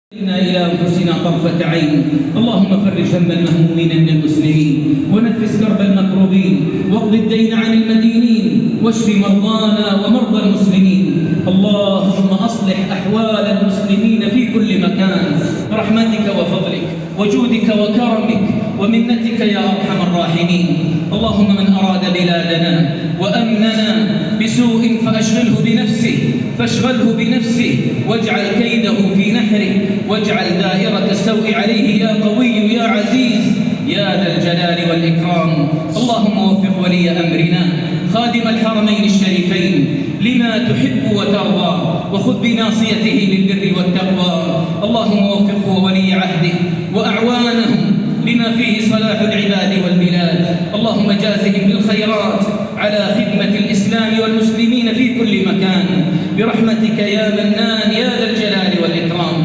إنا إلى أنفسنا طرفة عين. اللهم فرج هم المهمومين من المسلمين ونفس كرب المكروبين واقض الدين عن المدينين واشف مرضانا ومرضى المسلمين. اللهم أصلح أحوال المسلمين في كل مكان برحمتك وفضلك وجودك وكرمك ومنتك يا أرحم الراحمين. اللهم من أراد بلادنا وأمننا بسوء فاشغله بنفسه واجعل كيده في نحره واجعل دائرة السوء عليه يا قوي يا عزيز يا ذا الجلال والإكرام. اللهم وفق ولي أمرنا خادم الحرمين الشريفين لما تحب وترضى وخذ بناصيته للبر والتقوى. اللهم وفقه وولي عهده وأعوانهم لما فيه صلاح العباد والبلاد. اللهم جازهم بالخيرات على خدمة الإسلام والمسلمين في كل مكان برحمتك يا منان يا ذا الجلال والإكرام.